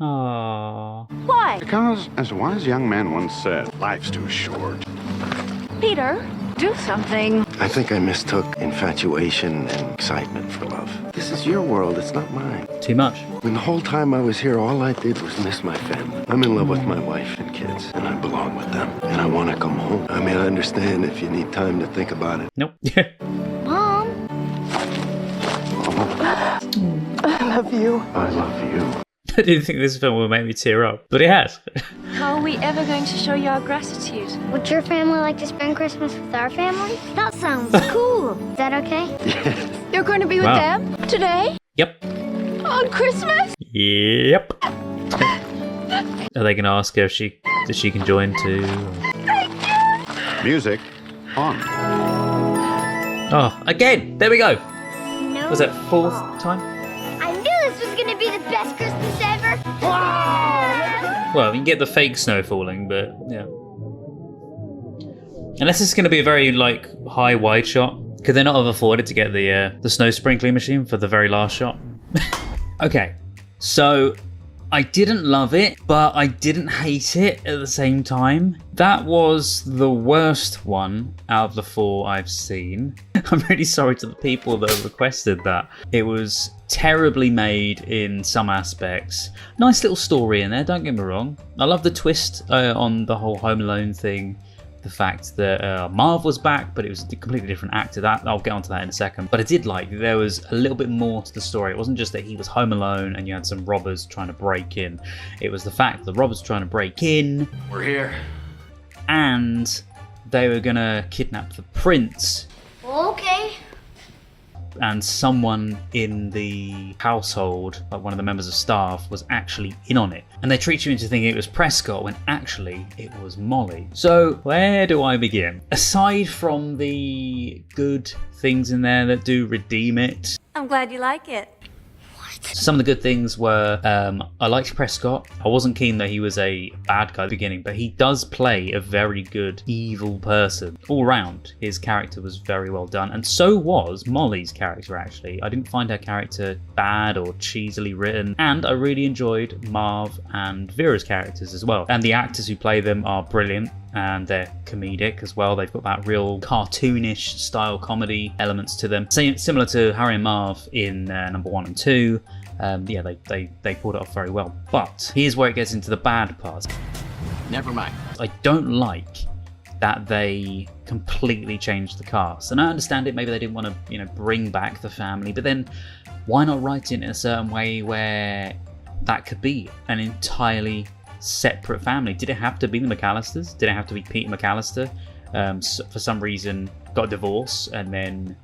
Aww. Why? Because, as a wise young man once said, life's too short. Peter, do something. I think I mistook infatuation and excitement for love. This is your world, it's not mine. Too much. When the whole time I was here, all I did was miss my family. I'm in love with my wife and kids, and I belong with them. And I want to come home. I mean, I understand if you need time to think about it. Nope. Mom? I love you. I love you. I didn't think this film would make me tear up, but it has. How are we ever going to show you our gratitude? Would your family like to spend Christmas with our family? That sounds cool. Is that okay? Yes. You're going to be with Wow. them today? Yep. On Christmas? Yep. Are they going to ask her if she can join too? Music on. Oh, again! There we go! No. Was that fourth time? I knew this was gonna be the best Christmas ever. Well, you can get the fake snow falling, but yeah. Unless it's going to be a very like high wide shot, could they not have afforded to get the snow sprinkling machine for the very last shot? Okay, so I didn't love it, but I didn't hate it at the same time. That was the worst one out of the 4 I've seen. I'm really sorry to the people that requested that. It was terribly made in some aspects. Nice little story in there, don't get me wrong. I love the twist on the whole Home Alone thing. The fact that Marv was back, but it was a completely different actor. That I'll get onto that in a second. But I did like that there was a little bit more to the story. It wasn't just that he was home alone and you had some robbers trying to break in. It was the fact that the robbers were trying to break in. We're here. And they were gonna kidnap the prince. Okay. And someone in the household, like one of the members of staff, was actually in on it. And they tricked you into thinking it was Prescott when actually it was Molly. So where do I begin? Aside from the good things in there that do redeem it, I'm glad you like it. some of the good things were, I liked Prescott. I wasn't keen that he was a bad guy at the beginning, but he does play a very good evil person. All round, his character was very well done, and so was Molly's character, actually. I didn't find her character bad or cheesily written, and I really enjoyed Marv and Vera's characters as well. And the actors who play them are brilliant, and they're comedic as well. They've got that real cartoonish style comedy elements to them, similar to Harry and Marv in number 1 and 2. Yeah, they pulled it off very well. But here's where it gets into the bad part. Never mind. I don't like that they completely changed the cast, and I understand it. Maybe they didn't want to, bring back the family, but then why not write it in a certain way where that could be an entirely separate family? Did it have to be the McAllisters? Did it have to be Peter McAllister? For some reason, got a divorce and then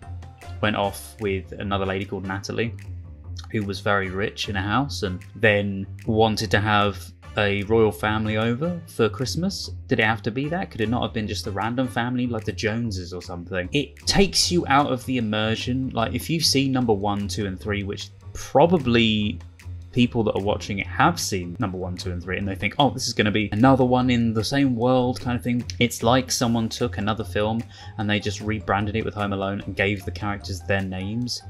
went off with another lady called Natalie, who was very rich in a house, and then wanted to have a royal family over for Christmas. Did it have to be that? Could it not have been just a random family like the Joneses or something? It takes you out of the immersion. Like, if you see number 1, 2, and 3, which probably people that are watching it have seen number 1, 2, and 3, and they think, oh, this is going to be another one in the same world kind of thing. It's like someone took another film and they just rebranded it with Home Alone and gave the characters their names.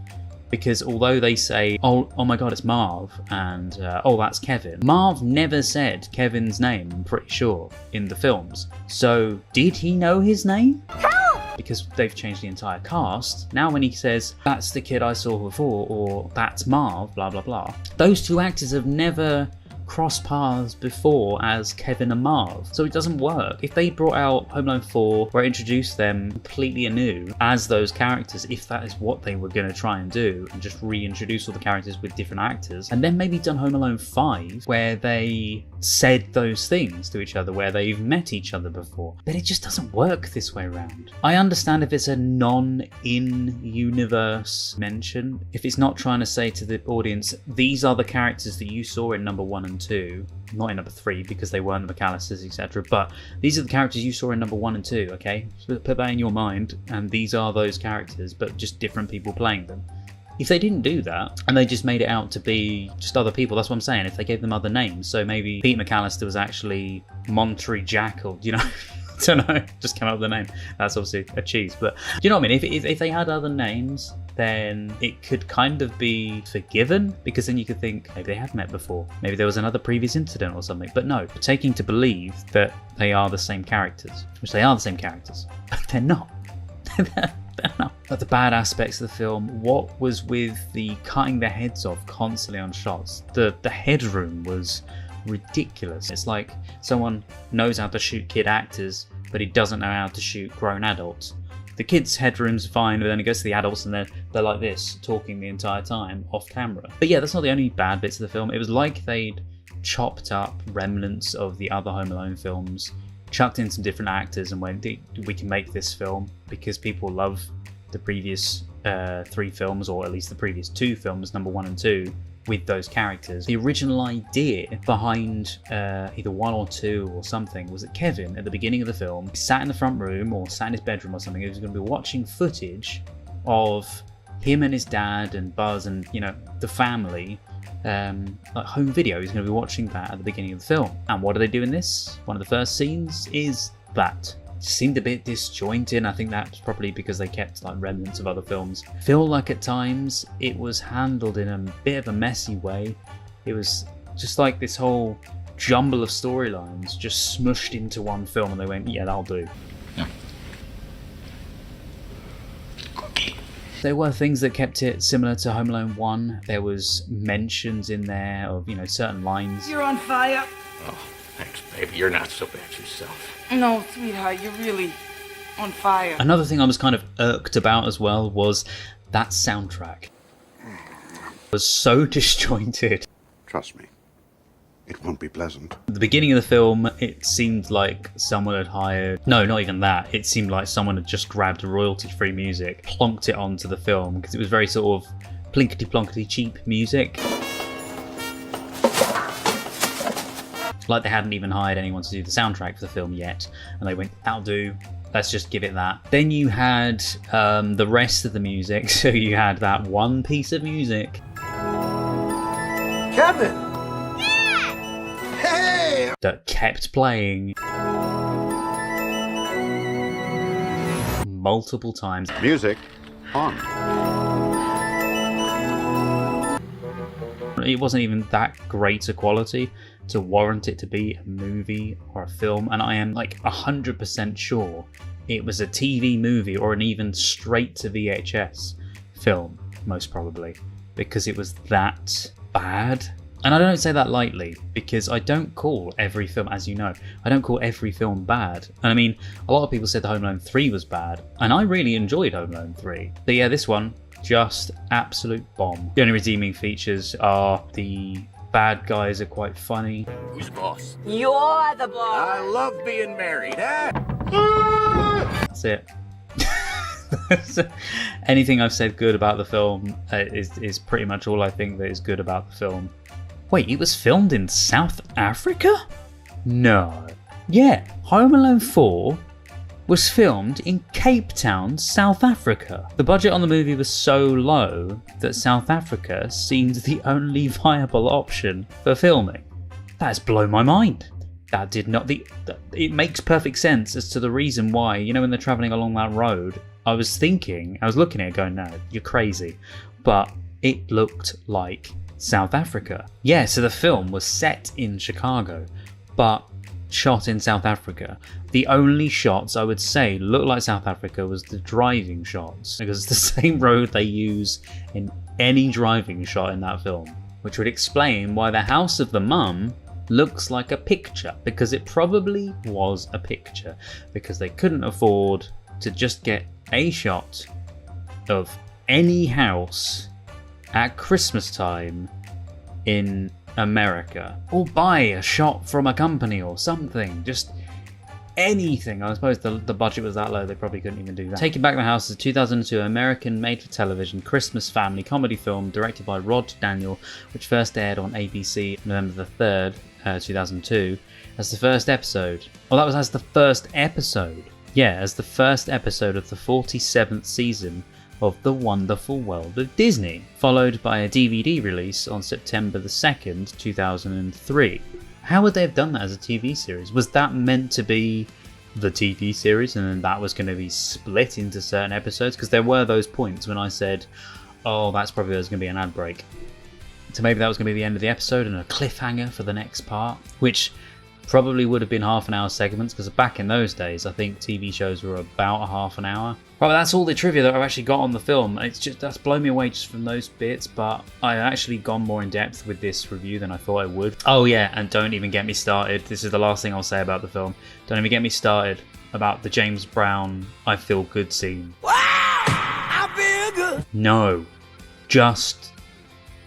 Because although they say, oh my god, it's Marv, and oh, that's Kevin, Marv never said Kevin's name, I'm pretty sure, in the films. So did he know his name? Because they've changed the entire cast. Now when he says, that's the kid I saw before, or that's Marv, blah blah blah, those two actors have never crossed paths before as Kevin and Marv, so it doesn't work. If they brought out Home Alone 4 where it introduced them completely anew as those characters, if that is what they were going to try and do, and just reintroduce all the characters with different actors, and then maybe done Home Alone 5 where they said those things to each other, where they've met each other before, then it just doesn't work this way around. I understand if it's a non-in-universe mention, if it's not trying to say to the audience, these are the characters that you saw in number 1 and 2, not in number 3 because they weren't the McAllisters, etc., but these are the characters you saw in number 1 and 2, okay? So put that in your mind, and these are those characters, but just different people playing them. If they didn't do that, and they just made it out to be just other people, that's what I'm saying, if they gave them other names, so maybe Pete McAllister was actually Monterey Jack, or, you know, I don't know, just came up with the name. That's obviously a cheese, but do you know what I mean? If they had other names, then it could kind of be forgiven, because then you could think maybe they had met before, maybe there was another previous incident or something. But no, taking to believe that they are the same characters, which they are the same characters, but they're not. They're not. But the bad aspects of the film, what was with the cutting their heads off constantly on shots? The headroom was ridiculous. It's like someone knows how to shoot kid actors, but he doesn't know how to shoot grown adults. The kids' headroom's fine, but then it goes to the adults and they're like this, talking the entire time off camera. But yeah, that's not the only bad bits of the film. It was like they'd chopped up remnants of the other Home Alone films, chucked in some different actors and went, we can make this film because people love the previous 3 films, or at least the previous 2 films, number 1 and 2, with those characters. The original idea behind either 1 or 2 or something was that Kevin, at the beginning of the film, sat in the front room or sat in his bedroom or something. He was going to be watching footage of him and his dad and Buzz and, you know, the family, like home video. He's going to be watching that at the beginning of the film. And what do they do in this? One of the first scenes is that. Seemed a bit disjointed, and I think that's probably because they kept like remnants of other films. Feel like at times it was handled in a bit of a messy way. It was just like this whole jumble of storylines just smushed into one film, and they went, yeah, that'll do. Yeah. There were things that kept it similar to Home Alone 1. There was mentions in there of, you know, certain lines. You're on fire. Oh, thanks, baby. You're not so bad yourself. No, sweetheart, you're really on fire. Another thing I was kind of irked about as well was that soundtrack. It was so disjointed. Trust me, it won't be pleasant. At the beginning of the film, it seemed like someone had hired... No, not even that. It seemed like someone had just grabbed royalty-free music, plonked it onto the film, because it was very sort of plinkety-plonkety cheap music. Like they hadn't even hired anyone to do the soundtrack for the film yet, and they went, that'll do, let's just give it that. Then you had the rest of the music, so you had that one piece of music. Kevin! Yeah! Hey! That kept playing multiple times. Music on. It wasn't even that great a quality to warrant it to be a movie or a film, and I am like 100% sure it was a TV movie or an even straight to VHS film, most probably, because it was that bad. And I don't say that lightly, because I don't call every film, as you know, I don't call every film bad. And I mean, a lot of people said the Home Alone 3 was bad, and I really enjoyed Home Alone 3. But yeah, this one, just absolute bomb. The only redeeming features are the bad guys are quite funny. Who's boss? You're the boss. I love being married, eh? That's it. Anything I've said good about the film is pretty much all I think that is good about the film. Wait, it was filmed in South Africa? No. Yeah, Home Alone 4 was filmed in Cape Town, South Africa. The budget on the movie was so low that South Africa seemed the only viable option for filming. That has blown my mind. That did not... It makes perfect sense as to the reason why, you know, when they're travelling along that road, I was looking at it going, no, you're crazy. But it looked like South Africa. Yeah, so the film was set in Chicago, but shot in South Africa. The only shots I would say looked like South Africa was the driving shots, because it's the same road they use in any driving shot in that film. which would explain why the house of the mum looks like a picture, because it probably was a picture, because they couldn't afford to just get a shot of any house at Christmas time in America, or buy a shot from a company or something, just anything. I suppose the budget was that low, they probably couldn't even do that. Taking Back the House is a 2002 American made-for-television Christmas family comedy film directed by Rod Daniel, which first aired on ABC November the 3rd, 2002, as the first episode. Oh, that was as the first episode. Yeah, as the first episode of the 47th season of The Wonderful World of Disney, followed by a DVD release on September the 2nd, 2003. How would they have done that as a TV series? Was that meant to be the TV series and then that was going to be split into certain episodes? Because there were those points when I said, oh, that's probably there's going to be an ad break. So maybe that was going to be the end of the episode and a cliffhanger for the next part, which probably would have been half-an-hour segments, because back in those days I think TV shows were about a half an hour. Right, but that's all the trivia that I've actually got on the film. That's blown me away just from those bits, but I've actually gone more in depth with this review than I thought I would. Oh yeah, and don't even get me started. This is the last thing I'll say about the film. Don't even get me started about the James Brown I Feel Good scene. Wow, I feel good. No. Just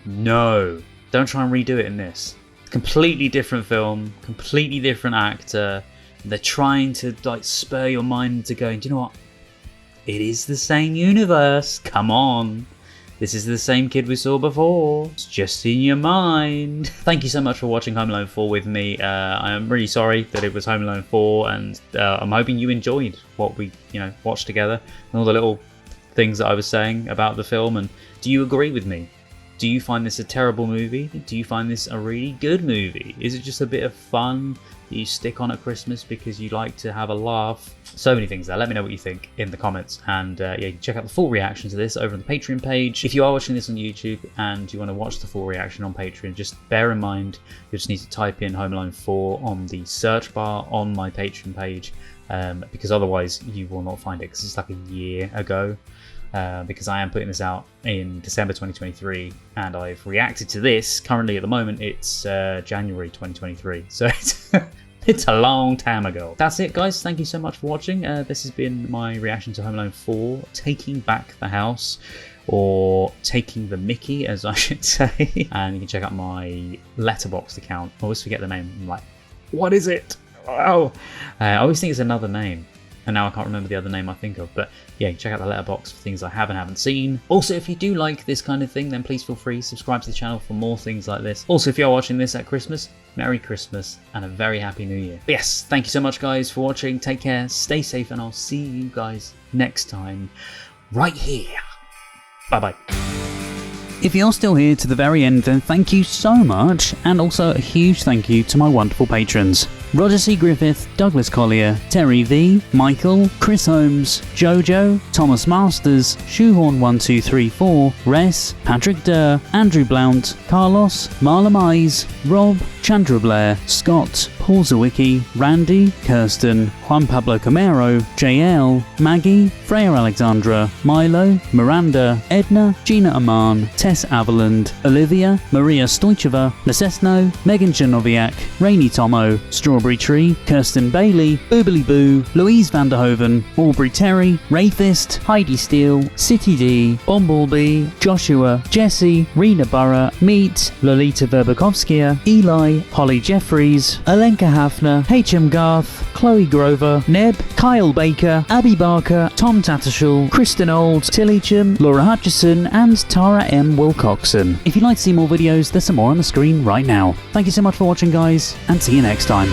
no. Don't try and redo it in this. Completely different film, completely different actor. They're trying to like spur your mind into going, do you know what? It is the same universe. Come on. This is the same kid we saw before. It's just in your mind. Thank you so much for watching Home Alone 4 with me. I am really sorry that it was Home Alone 4, and I'm hoping you enjoyed what we, watched together and all the little things that I was saying about the film. And do you agree with me? Do you find this a terrible movie? Do you find this a really good movie? Is it just a bit of fun that you stick on at Christmas because you like to have a laugh? So many things there. Let me know what you think in the comments. And yeah, you can check out the full reaction to this over on the Patreon page. If you are watching this on YouTube and you want to watch the full reaction on Patreon, just bear in mind you just need to type in Home Alone 4 on the search bar on my Patreon page, because otherwise you will not find it, because it's like a year ago. Because I am putting this out in December 2023 and I've reacted to this currently at the moment. It's January 2023, so it's a long time ago. That's it, guys. Thank you so much for watching. This has been my reaction to Home Alone 4, Taking Back the House, or Taking the Mickey, as I should say. And you can check out my Letterboxd account. I always forget the name. I'm like, what is it? Oh, I always think it's another name. And now I can't remember the other name I think of. But yeah, check out the Letterboxd for things I have and haven't seen. Also, if you do like this kind of thing, then please feel free to subscribe to the channel for more things like this. Also, if you're watching this at Christmas, Merry Christmas and a very Happy New Year. But yes, thank you so much, guys, for watching. Take care, stay safe, and I'll see you guys next time right here. Bye-bye. If you're still here to the very end, then thank you so much, and also a huge thank you to my wonderful patrons. Roger C. Griffith, Douglas Collier, Terry V, Michael, Chris Holmes, Jojo, Thomas Masters, Shoehorn1234, Res, Patrick Durr, Andrew Blount, Carlos, Marla Mize, Rob, Chandra Blair, Scott, Paul Zawicki, Randy, Kirsten, Juan Pablo Camero, JL, Maggie, Freya Alexandra, Milo, Miranda, Edna, Gina Aman, Tess Avaland, Olivia, Maria Stoicheva, Lesesno, Megan Janoviak, Rainy Tomo, Strawberry Tree, Kirsten Bailey, Boobily Boo, Louise Vanderhoven, Aubrey Terry, Rayfist, Heidi Steele, City D, Bumblebee, Joshua, Jesse, Rena Burra, Meet, Lolita Verbakovskia, Eli, Holly Jeffries, Alenka Hafner, HM Garth, Chloe Grover, Neb, Kyle Baker, Abby Barker, Tom Tattershall, Kristen Old, Tilly Chim, Laura Hutchison, and Tara M. Wilcoxon. If you'd like to see more videos, there's some more on the screen right now. Thank you so much for watching, guys, and see you next time.